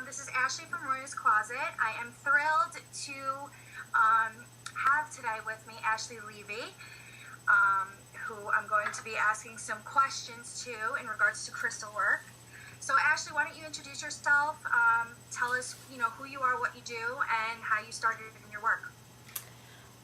This is Ashley from Roya's Closet. I am thrilled to have today with me Ashley Leavy, who I'm going to be asking some questions to in regards to crystal work. So Ashley, why don't you introduce yourself, tell us, who you are, what you do, and how you started in your work.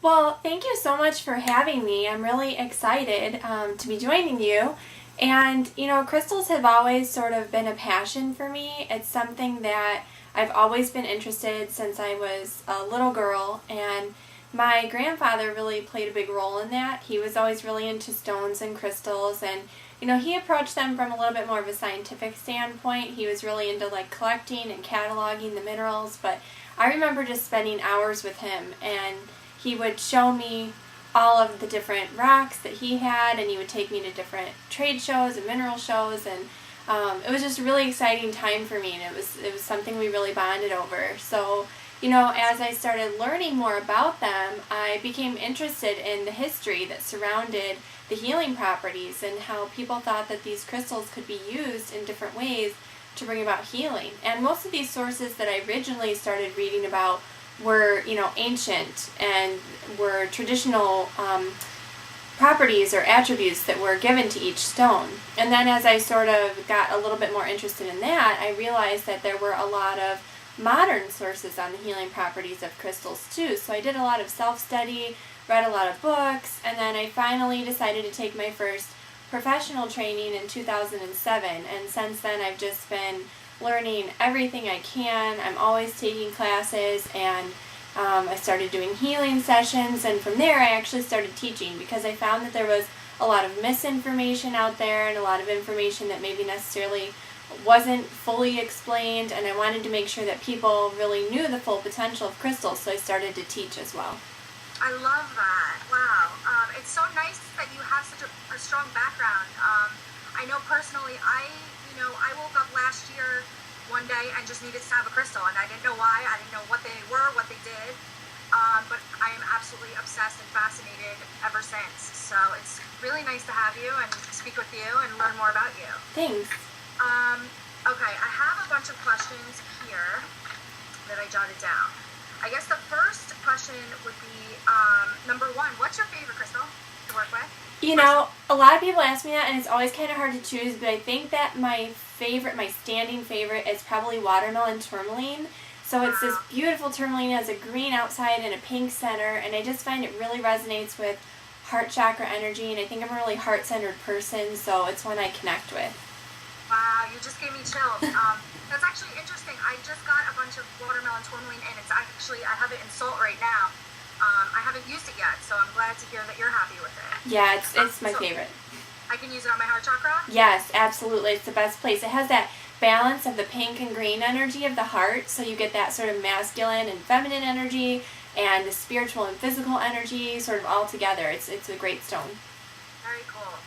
Well, thank you so much for having me. I'm really excited to be joining you. And, crystals have always sort of been a passion for me. It's something that I've always been interested in since I was a little girl. And my grandfather really played a big role in that. He was always really into stones and crystals. And, he approached them from a little bit more of a scientific standpoint. He was really into, collecting and cataloging the minerals. But I remember just spending hours with him. And he would show me all of the different rocks that he had, and he would take me to different trade shows and mineral shows, and it was just a really exciting time for me, and it was something we really bonded over. So, as I started learning more about them, I became interested in the history that surrounded the healing properties and how people thought that these crystals could be used in different ways to bring about healing. And most of these sources that I originally started reading about were, ancient and were traditional properties or attributes that were given to each stone. And then as I sort of got a little bit more interested in that, I realized that there were a lot of modern sources on the healing properties of crystals too. So I did a lot of self-study, read a lot of books, and then I finally decided to take my first professional training in 2007. And since then I've just been learning everything I can. I'm always taking classes, and I started doing healing sessions, and from there I actually started teaching because I found that there was a lot of misinformation out there and a lot of information that maybe necessarily wasn't fully explained, and I wanted to make sure that people really knew the full potential of crystals, so I started to teach as well. I love that. Wow. It's so nice that you have such a strong background. I know personally, I woke up last year one day and just needed to have a crystal, and I didn't know why. I didn't know what they were, what they did, but I am absolutely obsessed and fascinated ever since. So it's really nice to have you and speak with you and learn more about you. Thanks. Okay, I have a bunch of questions here that I jotted down. I guess the first question would be, number one, what's your favorite crystal to work with? A lot of people ask me that, and it's always kind of hard to choose, but I think that my standing favorite is probably watermelon tourmaline. So it's this beautiful tourmaline, it has a green outside and a pink center, and I just find it really resonates with heart chakra energy, and I think I'm a really heart-centered person, so it's one I connect with. Wow, you just gave me chills. That's actually interesting. I just got a bunch of watermelon tourmaline, and I have it in salt right now. I haven't used it yet, so I'm glad to hear that you're happy with it. Yeah, it's my favorite. I can use it on my heart chakra? Yes, absolutely. It's the best place. It has that balance of the pink and green energy of the heart, so you get that sort of masculine and feminine energy and the spiritual and physical energy sort of all together. It's a great stone. Very cool.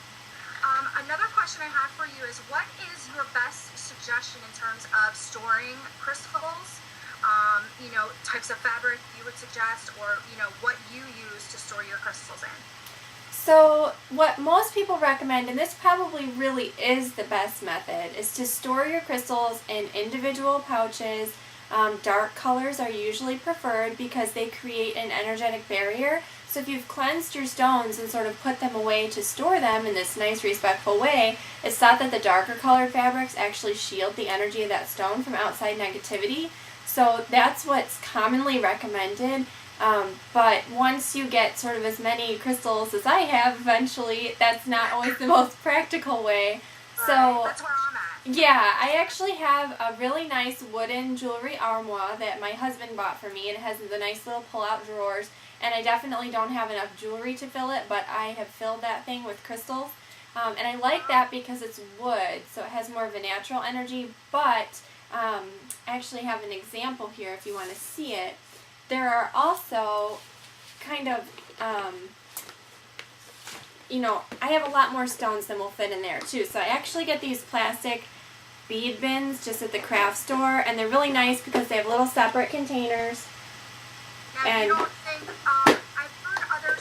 Another question I have for you is, what is your best suggestion in terms of storing crystals? Types of fabric you would suggest, or, what you use to store your crystals in? So what most people recommend, and this probably really is the best method, is to store your crystals in individual pouches. Dark colors are usually preferred because they create an energetic barrier. So if you've cleansed your stones and sort of put them away to store them in this nice, respectful way, it's thought that the darker colored fabrics actually shield the energy of that stone from outside negativity. So that's what's commonly recommended. But once you get sort of as many crystals as I have eventually, that's not always the most practical way. So that's where I'm at. Yeah, I actually have a really nice wooden jewelry armoire that my husband bought for me, and it has the nice little pull-out drawers, and I definitely don't have enough jewelry to fill it, but I have filled that thing with crystals. And I like that because it's wood, so it has more of a natural energy, but I actually have an example here if you want to see it. There are also kind of, I have a lot more stones than will fit in there too. So I actually get these plastic bead bins just at the craft store, and they're really nice because they have little separate containers. Now, And you don't think, I've heard other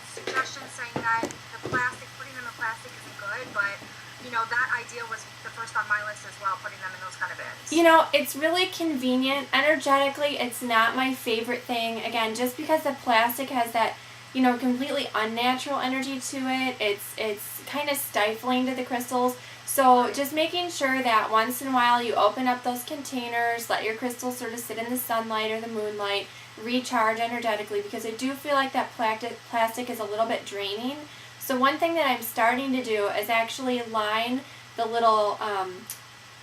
suggestions saying that putting them in plastic isn't good, but, that idea was the first on my list as well, putting them in those kind of bins. It's really convenient. Energetically, it's not my favorite thing. Again, just because the plastic has that, completely unnatural energy to it, it's kind of stifling to the crystals. So just making sure that once in a while you open up those containers, let your crystals sort of sit in the sunlight or the moonlight, recharge energetically, because I do feel like that plastic is a little bit draining. So one thing that I'm starting to do is actually line the little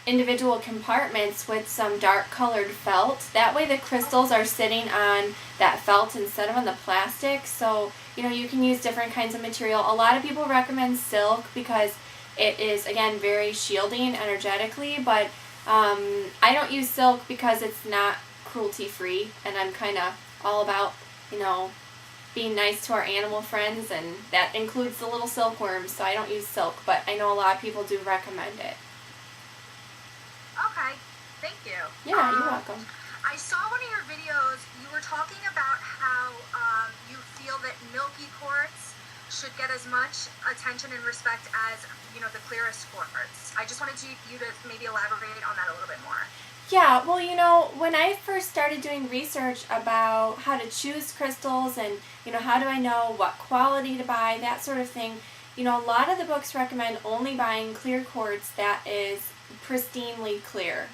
individual compartments with some dark colored felt. That way the crystals are sitting on that felt instead of on the plastic. So, you can use different kinds of material. A lot of people recommend silk because it is, again, very shielding energetically, but I don't use silk because it's not cruelty-free, and I'm kind of all about, being nice to our animal friends, and that includes the little silkworms, so I don't use silk, but I know a lot of people do recommend it. Okay, thank you. Yeah, you're welcome. I saw one of your videos, you were talking about how you feel that milky quartz should get as much attention and respect as, the clearest quartz. I just wanted you to maybe elaborate on that a little bit more. Yeah, well, when I first started doing research about how to choose crystals and, how do I know what quality to buy, that sort of thing, a lot of the books recommend only buying clear quartz that is pristinely clear,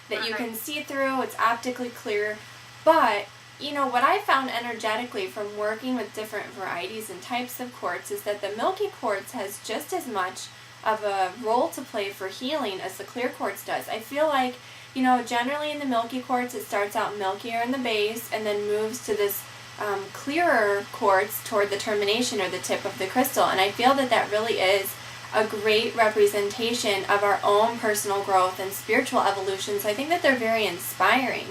that you can see through, it's optically clear. But, what I found energetically from working with different varieties and types of quartz is that the milky quartz has just as much of a role to play for healing as the clear quartz does. I feel like, generally in the milky quartz, it starts out milkier in the base and then moves to this clearer quartz toward the termination or the tip of the crystal. And I feel that that really is a great representation of our own personal growth and spiritual evolution. So I think that they're very inspiring.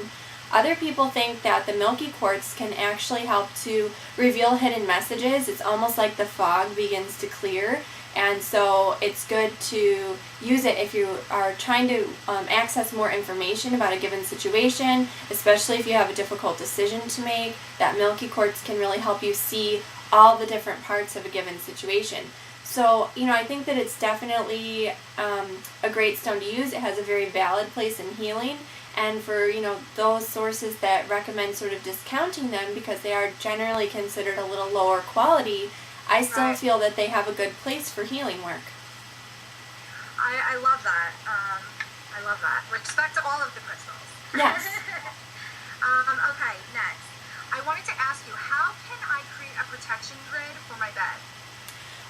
Other people think that the milky quartz can actually help to reveal hidden messages. It's almost like the fog begins to clear. And so it's good to use it if you are trying to access more information about a given situation, especially if you have a difficult decision to make. That milky quartz can really help you see all the different parts of a given situation. So, I think that it's definitely a great stone to use. It has a very valid place in healing. And for, those sources that recommend sort of discounting them because they are generally considered a little lower quality, I still feel that they have a good place for healing work. I love that. I love that. Respect to all of the crystals. Yes. Okay, next. I wanted to ask you, how can I create a protection grid for my bed?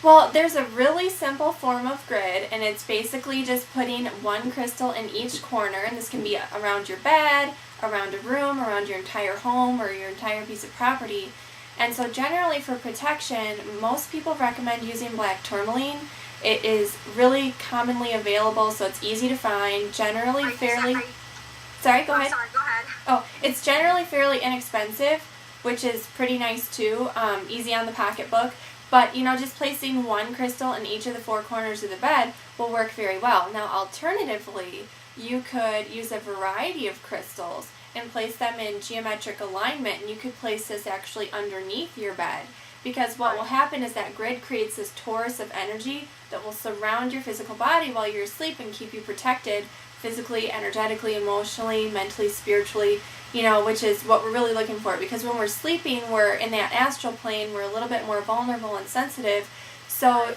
Well, there's a really simple form of grid, and it's basically just putting one crystal in each corner, and this can be around your bed, around a room, around your entire home, or your entire piece of property. And so generally for protection, most people recommend using black tourmaline. It is really commonly available, so it's easy to find, generally Sorry, go ahead. Sorry, go ahead. Oh, it's generally fairly inexpensive, which is pretty nice too, easy on the pocketbook. But, just placing one crystal in each of the four corners of the bed will work very well. Now, alternatively, you could use a variety of crystals and place them in geometric alignment, and you could place this actually underneath your bed. Because what will happen is that grid creates this torus of energy that will surround your physical body while you're asleep and keep you protected physically, energetically, emotionally, mentally, spiritually, which is what we're really looking for. Because when we're sleeping, we're in that astral plane, we're a little bit more vulnerable and sensitive. So,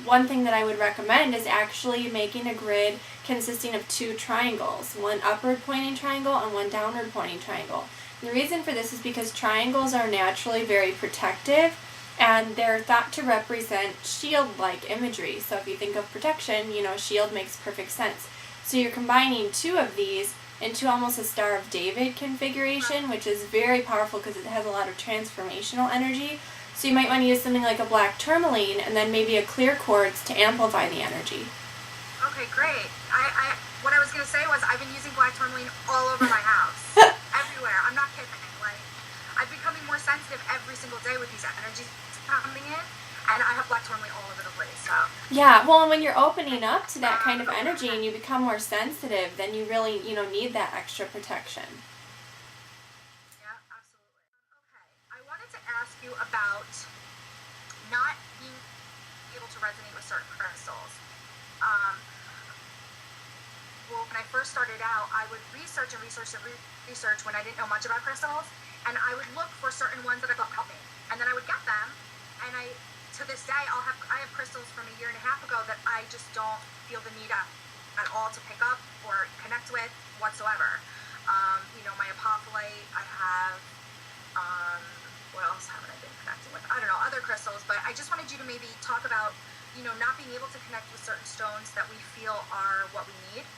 one thing that I would recommend is actually making a grid consisting of two triangles, one upward pointing triangle and one downward pointing triangle. And the reason for this is because triangles are naturally very protective, and they're thought to represent shield-like imagery. So if you think of protection, shield makes perfect sense. So you're combining two of these into almost a Star of David configuration, which is very powerful because it has a lot of transformational energy. So you might want to use something like a black tourmaline and then maybe a clear quartz to amplify the energy. Okay, great. What I was going to say was I've been using black tourmaline all over my house. Everywhere. I'm not kidding. I'm becoming more sensitive every single day with these energies coming in, and I have black tourmaline all over the place. So. Yeah, well, and when you're opening up to that kind of energy and you become more sensitive, then you really, need that extra protection. Yeah, absolutely. Okay, I wanted to ask you about not being able to resonate with certain crystals. when I first started out, I would research and research and research when I didn't know much about crystals, and I would look for certain ones that I thought helped me, and then I would get them, and to this day, I have crystals from a year and a half ago that I just don't feel the need at all to pick up or connect with whatsoever. My apophyllite, I have, what else haven't I been connecting with? I don't know, other crystals, but I just wanted you to maybe talk about, not being able to connect with certain stones that we feel are what we need.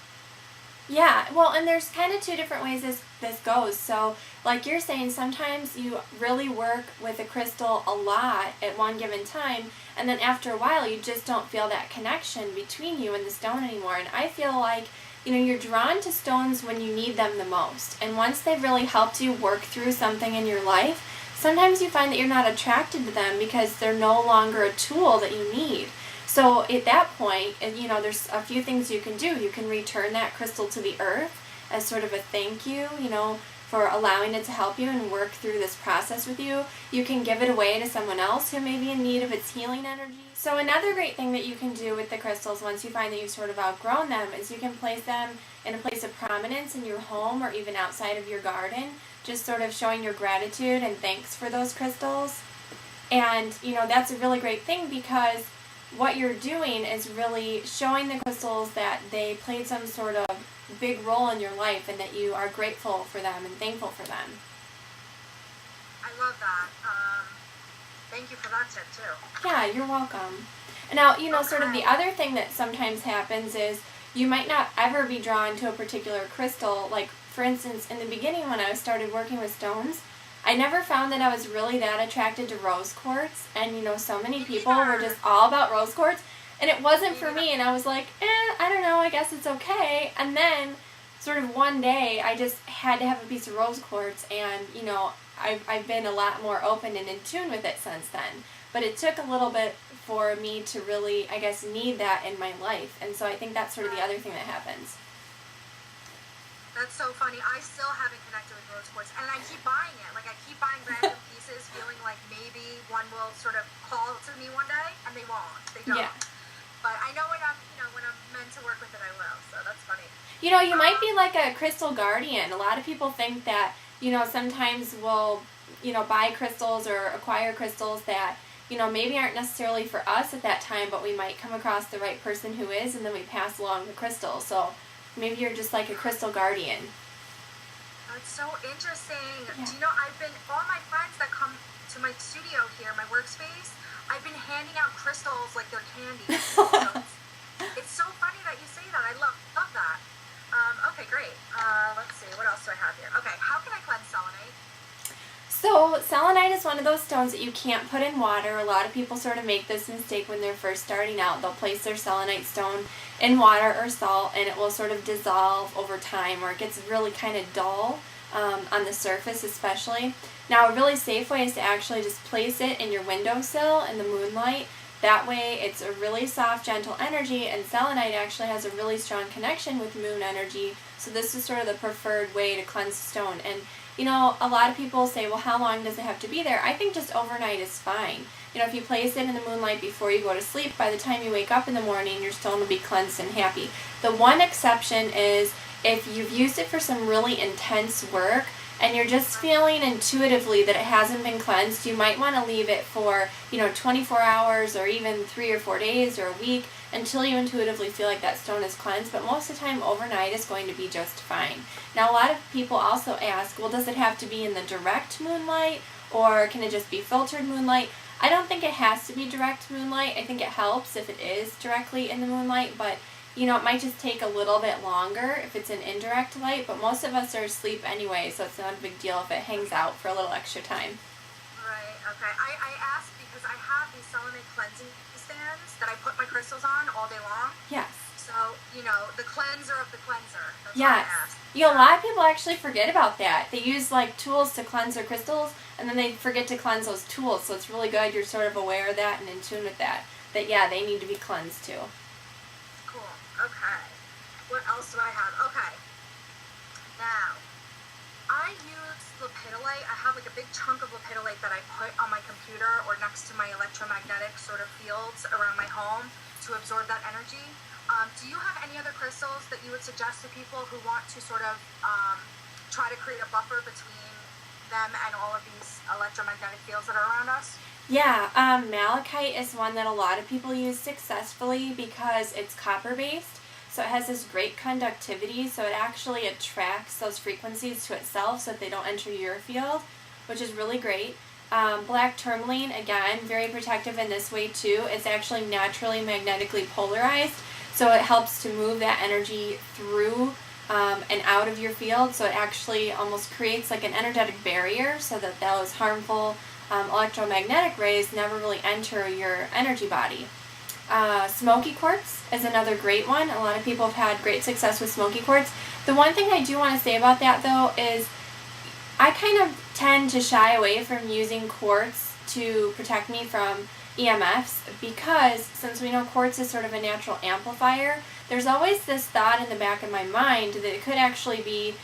Yeah, well, and there's kind of two different ways this goes. So, like you're saying, sometimes you really work with a crystal a lot at one given time, and then after a while, you just don't feel that connection between you and the stone anymore. And I feel like, you're drawn to stones when you need them the most. And once they've really helped you work through something in your life, sometimes you find that you're not attracted to them because they're no longer a tool that you need. So at that point, there's a few things you can do. You can return that crystal to the earth as sort of a thank you, for allowing it to help you and work through this process with you. You can give it away to someone else who may be in need of its healing energy. So another great thing that you can do with the crystals once you find that you've sort of outgrown them is you can place them in a place of prominence in your home or even outside of your garden, just sort of showing your gratitude and thanks for those crystals. And, that's a really great thing because what you're doing is really showing the crystals that they played some sort of big role in your life and that you are grateful for them and thankful for them. I love that. Thank you for that tip too. Yeah, you're welcome. Now, sort of the other thing that sometimes happens is you might not ever be drawn to a particular crystal. Like, for instance, in the beginning when I started working with stones, I never found that I was really that attracted to rose quartz, and so many people were just all about rose quartz, and it wasn't for me, and I was like, I don't know, I guess it's okay. And then sort of one day I just had to have a piece of rose quartz, and I've been a lot more open and in tune with it since then. But it took a little bit for me to really, I guess, need that in my life, and so I think that's sort of the other thing that happens. That's so funny. I still haven't connected with rose quartz, and I keep buying it. Like, I keep buying random pieces, feeling like maybe one will sort of call to me one day, and they won't. They don't. Yeah. But I know when I'm meant to work with it, I will. So that's funny. You might be like a crystal guardian. A lot of people think that, sometimes we'll, buy crystals or acquire crystals that, maybe aren't necessarily for us at that time, but we might come across the right person who is, and then we pass along the crystal. So maybe you're just like a crystal guardian. That's so interesting. Yeah. Do all my friends that come to my studio here, my workspace, I've been handing out crystals like they're candy. So it's so funny that you say that. I love that. Okay, great. Let's see. What else do I have here? Okay, how can I cleanse selenite? So selenite is one of those stones that you can't put in water. A lot of people sort of make this mistake when they're first starting out. They'll place their selenite stone in water or salt, and it will sort of dissolve over time, or it gets really kind of dull on the surface especially. Now, a really safe way is to actually just place it in your windowsill in the moonlight. That way it's a really soft, gentle energy, and selenite actually has a really strong connection with moon energy, so this is sort of the preferred way to cleanse stone. And a lot of people say, well, how long does it have to be there? I think just overnight is fine. If you place it in the moonlight before you go to sleep, by the time you wake up in the morning, your stone will be cleansed and happy. The one exception is if you've used it for some really intense work and you're just feeling intuitively that it hasn't been cleansed, you might want to leave it for, 24 hours or even 3 or 4 days or a week until you intuitively feel like that stone is cleansed. But most of the time, overnight is going to be just fine. Now, a lot of people also ask, well, does it have to be in the direct moonlight, or can it just be filtered moonlight? I don't think it has to be direct moonlight. I think it helps if it is directly in the moonlight, but it might just take a little bit longer if it's an indirect light, but most of us are asleep anyway, so it's not a big deal if it hangs out for a little extra time. Right, okay. I asked because I have these selenite cleansing stands that I put my crystals on all day long. Yes. So, the cleanser of the cleanser. That's yes. what I asked. A lot of people actually forget about that. They use tools to cleanse their crystals, and then they forget to cleanse those tools, so it's really good you're sort of aware of that and in tune with that. That, yeah, they need to be cleansed too. Cool. Okay. What else do I have? Okay. Now, I use lepidolite. I have a big chunk of lepidolite that I put on my computer or next to my electromagnetic sort of fields around my home to absorb that energy. Do you have any other crystals that you would suggest to people who want to sort of try to create a buffer between them and all of these electromagnetic fields that are around us? Yeah, malachite is one that a lot of people use successfully because it's copper-based. So it has this great conductivity, so it actually attracts those frequencies to itself so that they don't enter your field, which is really great. Black tourmaline, again, very protective in this way too. It's actually naturally magnetically polarized, so it helps to move that energy through and out of your field, so it actually almost creates like an energetic barrier so that those harmful electromagnetic rays never really enter your energy body. Smoky quartz is another great one. A lot of people have had great success with smoky quartz. The one thing I do want to say about that though is I kind of tend to shy away from using quartz to protect me from EMFs because since we know quartz is sort of a natural amplifier, there's always this thought in the back of my mind that it could actually be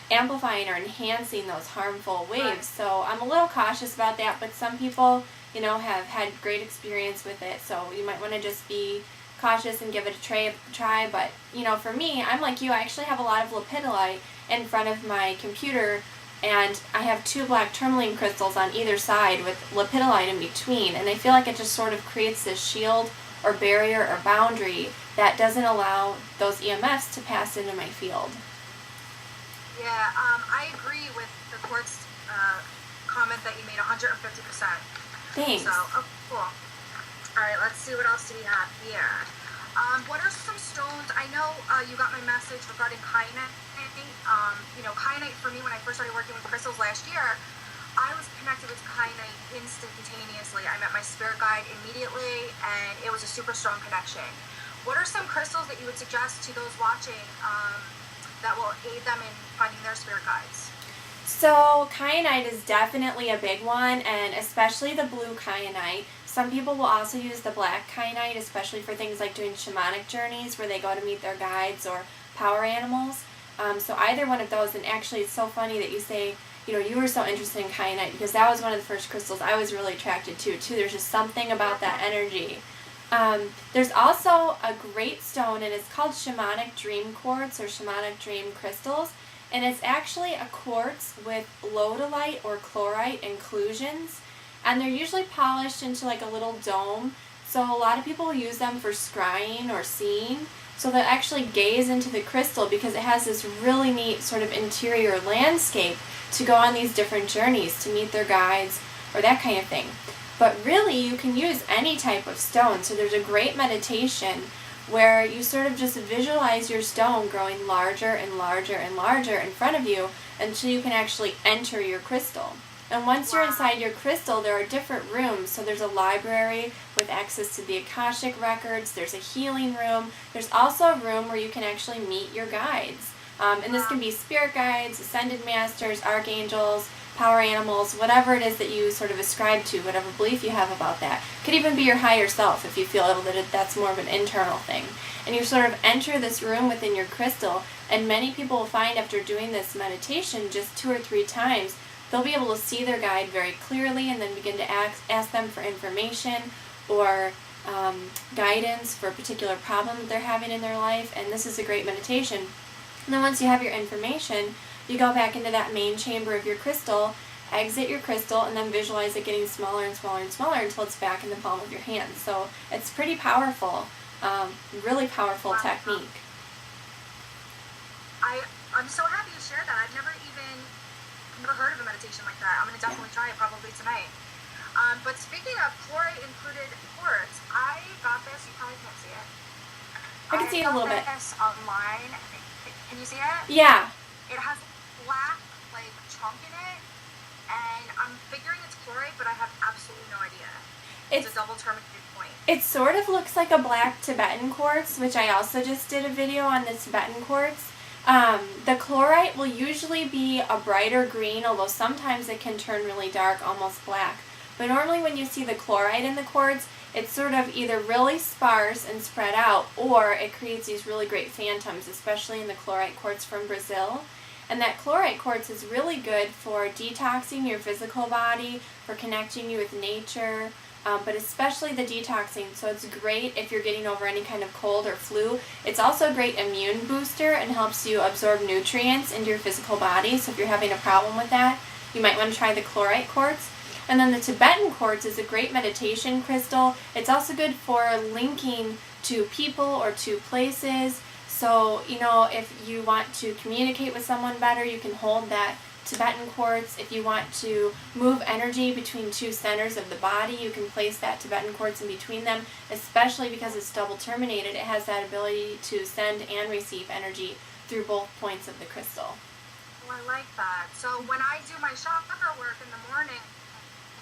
amplifying or enhancing those harmful waves. So I'm a little cautious about that, but some people, have had great experience with it. So you might want to just be cautious and give it a try. But, for me, I'm like you. I actually have a lot of lepidolite in front of my computer, and I have 2 black tourmaline crystals on either side with lepidolite in between. And I feel like it just sort of creates this shield or barrier or boundary that doesn't allow those EMFs to pass into my field. Yeah, I agree with the quartz comment that you made 150%. Thanks. So, cool. All right, let's see what else do we have here. What are some stones? I know you got my message regarding kyanite. Kyanite for me, when I first started working with crystals last year, I was connected with kyanite instantaneously. I met my spirit guide immediately, and it was a super strong connection. What are some crystals that you would suggest to those watching that will aid them in finding their spirit guides? So kyanite is definitely a big one, and especially the blue kyanite. Some people will also use the black kyanite, especially for things like doing shamanic journeys where they go to meet their guides or power animals. So either one of those, and actually it's so funny that you say, you were so interested in kyanite because that was one of the first crystals I was really attracted to too. There's just something about that energy. There's also a great stone, and it's called shamanic dream quartz or shamanic dream crystals. And it's actually a quartz with lodolite or chlorite inclusions. And they're usually polished into like a little dome. So a lot of people use them for scrying or seeing. So they'll actually gaze into the crystal because it has this really neat sort of interior landscape to go on these different journeys to meet their guides or that kind of thing. But really you can use any type of stone. So there's a great meditation where you sort of just visualize your stone growing larger and larger and larger in front of you until you can actually enter your crystal. And once you're inside your crystal, there are different rooms. So there's a library with access to the Akashic records. There's a healing room. There's also a room where you can actually meet your guides. And this can be spirit guides, ascended masters, archangels, power animals, whatever it is that you sort of ascribe to, whatever belief you have about that. Could even be your higher self if you feel that that's more of an internal thing. And you sort of enter this room within your crystal, and many people will find after doing this meditation just 2 or 3 times, they'll be able to see their guide very clearly and then begin to ask them for information or guidance for a particular problem that they're having in their life. And this is a great meditation. And then once you have your information, you go back into that main chamber of your crystal, exit your crystal, and then visualize it getting smaller and smaller and smaller until it's back in the palm of your hand. So it's pretty powerful, really powerful technique. I'm so happy you shared that. I've never heard of a meditation like that. I'm going to definitely try it probably tonight. But speaking of chloride-included quartz, I got this. You probably can't see it. I can see it a little bit. I got this online. Can you see it? Yeah. It has a black, chunk in it, and I'm figuring it's chloride, but I have absolutely no idea. It's a double terminated point. It sort of looks like a black Tibetan quartz, which I also just did a video on the Tibetan quartz. The chlorite will usually be a brighter green, although sometimes it can turn really dark, almost black. But normally when you see the chlorite in the quartz, it's sort of either really sparse and spread out, or it creates these really great phantoms, especially in the chlorite quartz from Brazil. And that chlorite quartz is really good for detoxing your physical body, for connecting you with nature, but especially the detoxing. So it's great if you're getting over any kind of cold or flu. It's also a great immune booster and helps you absorb nutrients into your physical body. So if you're having a problem with that, you might want to try the chlorite quartz. And then the Tibetan quartz is a great meditation crystal. It's also good for linking to people or to places. So, if you want to communicate with someone better, you can hold that Tibetan quartz. If you want to move energy between two centers of the body, you can place that Tibetan quartz in between them, especially because it's double terminated. It has that ability to send and receive energy through both points of the crystal. Oh, I like that. So when I do my chakra work in the morning,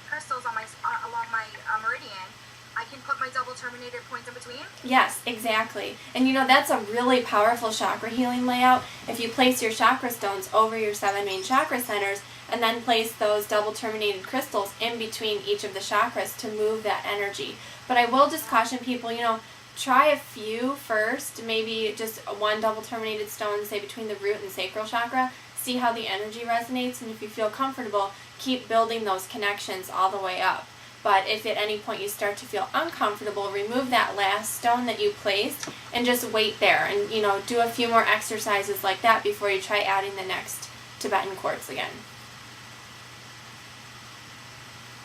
crystals on along my meridian, I can put my double terminated points in between? Yes, exactly. And that's a really powerful chakra healing layout. If you place your chakra stones over your 7 main chakra centers and then place those double terminated crystals in between each of the chakras to move that energy. But I will just caution people, try a few first, maybe just one double terminated stone, say between the root and sacral chakra. See how the energy resonates, and if you feel comfortable, keep building those connections all the way up. But if at any point you start to feel uncomfortable, remove that last stone that you placed and just wait there and, do a few more exercises like that before you try adding the next Tibetan quartz again.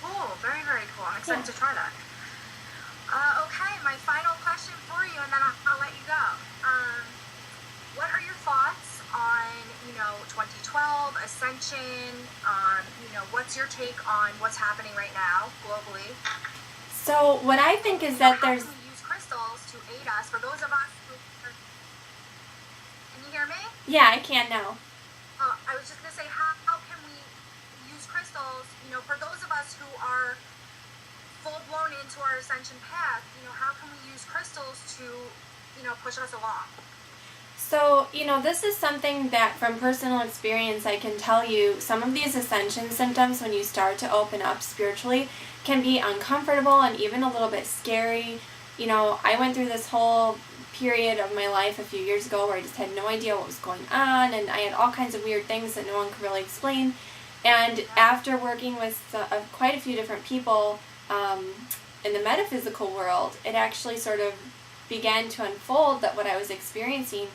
Cool. Very, very cool. I'm excited to try that. Okay, my final question for you, and then I'll let you go. What are your thoughts on, 2012, Ascension? What's your take on what's happening right now globally? So what I think is that how can we use crystals to aid us? For those of us who... Can you hear me? Yeah, I can now. I was just going to say, how can we use crystals, for those of us who are full-blown into our Ascension path, how can we use crystals to, push us along? So, this is something that from personal experience I can tell you, some of these Ascension symptoms when you start to open up spiritually can be uncomfortable and even a little bit scary. I went through this whole period of my life a few years ago where I just had no idea what was going on, and I had all kinds of weird things that no one could really explain. And after working with quite a few different people in the metaphysical world, it actually sort of began to unfold that what I was experiencing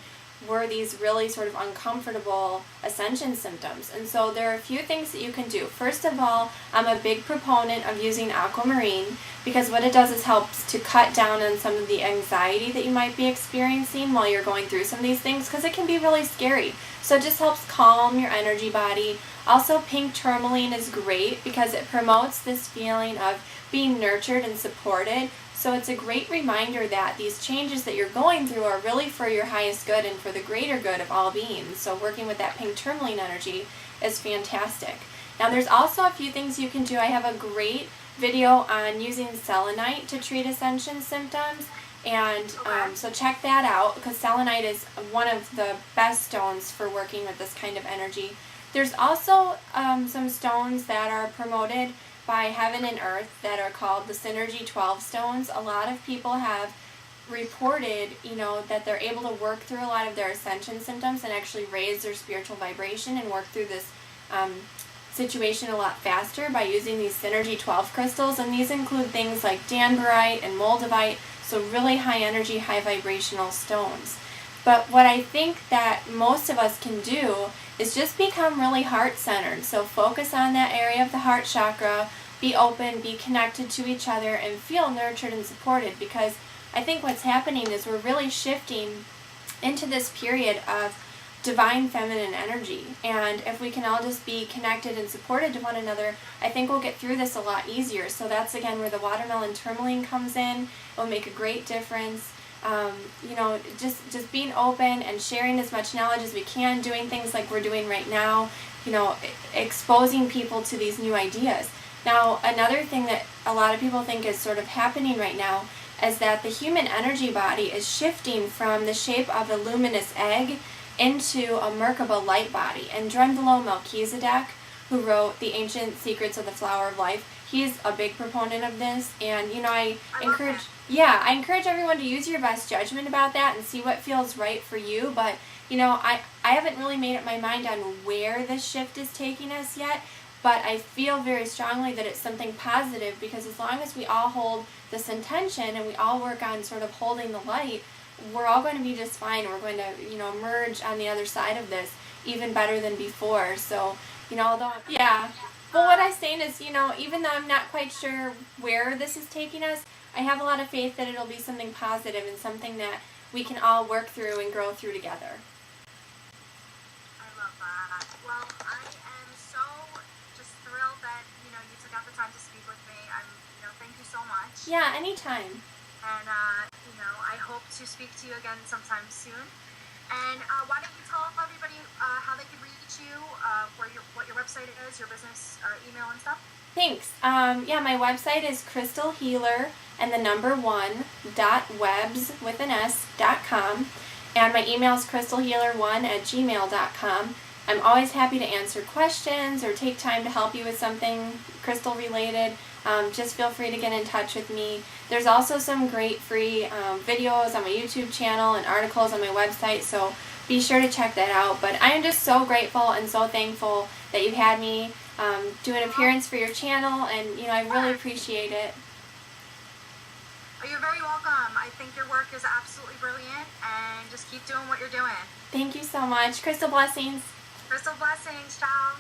were these really sort of uncomfortable Ascension symptoms. And so there are a few things that you can do. First of all, I'm a big proponent of using aquamarine because what it does is helps to cut down on some of the anxiety that you might be experiencing while you're going through some of these things, because it can be really scary. So it just helps calm your energy body. Also, pink tourmaline is great because it promotes this feeling of being nurtured and supported. So it's a great reminder that these changes that you're going through are really for your highest good and for the greater good of all beings. So working with that pink tourmaline energy is fantastic. Now there's also a few things you can do. I have a great video on using selenite to treat Ascension symptoms. And so check that out, because selenite is one of the best stones for working with this kind of energy. There's also some stones that are promoted by Heaven and Earth that are called the Synergy 12 stones. A lot of people have reported, that they're able to work through a lot of their Ascension symptoms and actually raise their spiritual vibration and work through this situation a lot faster by using these Synergy 12 crystals. And these include things like danbarite and moldavite, so really high energy, high vibrational stones. But what I think that most of us can do is just become really heart-centered. So focus on that area of the heart chakra, be open, be connected to each other, and feel nurtured and supported, because I think what's happening is we're really shifting into this period of divine feminine energy. And if we can all just be connected and supported to one another, I think we'll get through this a lot easier. So that's again where the watermelon tourmaline comes in. It will make a great difference. Just being open and sharing as much knowledge as we can, doing things like we're doing right now, exposing people to these new ideas. Now, another thing that a lot of people think is sort of happening right now is that the human energy body is shifting from the shape of a luminous egg into a Merkaba light body. And Dremdalo Melchizedek, who wrote The Ancient Secrets of the Flower of Life, he's a big proponent of this. And, I encourage everyone to use your best judgment about that and see what feels right for you. But, I haven't really made up my mind on where this shift is taking us yet. but I feel very strongly that it's something positive, because as long as we all hold this intention and we all work on sort of holding the light, we're all going to be just fine. We're going to, emerge on the other side of this even better than before. So, although, yeah. But what I'm saying is, even though I'm not quite sure where this is taking us, I have a lot of faith that it'll be something positive and something that we can all work through and grow through together. I love that. Well, I am so just thrilled that, you took out the time to speak with me. Thank you so much. Yeah, anytime. And, I hope to speak to you again sometime soon. And why don't you tell everybody how they can reach you, what your website is, your business email and stuff? Thanks. My website is CrystalHealer1.webs.com, and my email is crystalhealer1@gmail.com. I'm always happy to answer questions or take time to help you with something crystal related. Just feel free to get in touch with me. There's also some great free videos on my YouTube channel and articles on my website, so be sure to check that out. But I am just so grateful and so thankful that you had me do an appearance for your channel, and I really appreciate it. You're very welcome. I think your work is absolutely brilliant, and just keep doing what you're doing. Thank you so much. Crystal blessings. Crystal blessings. Ciao.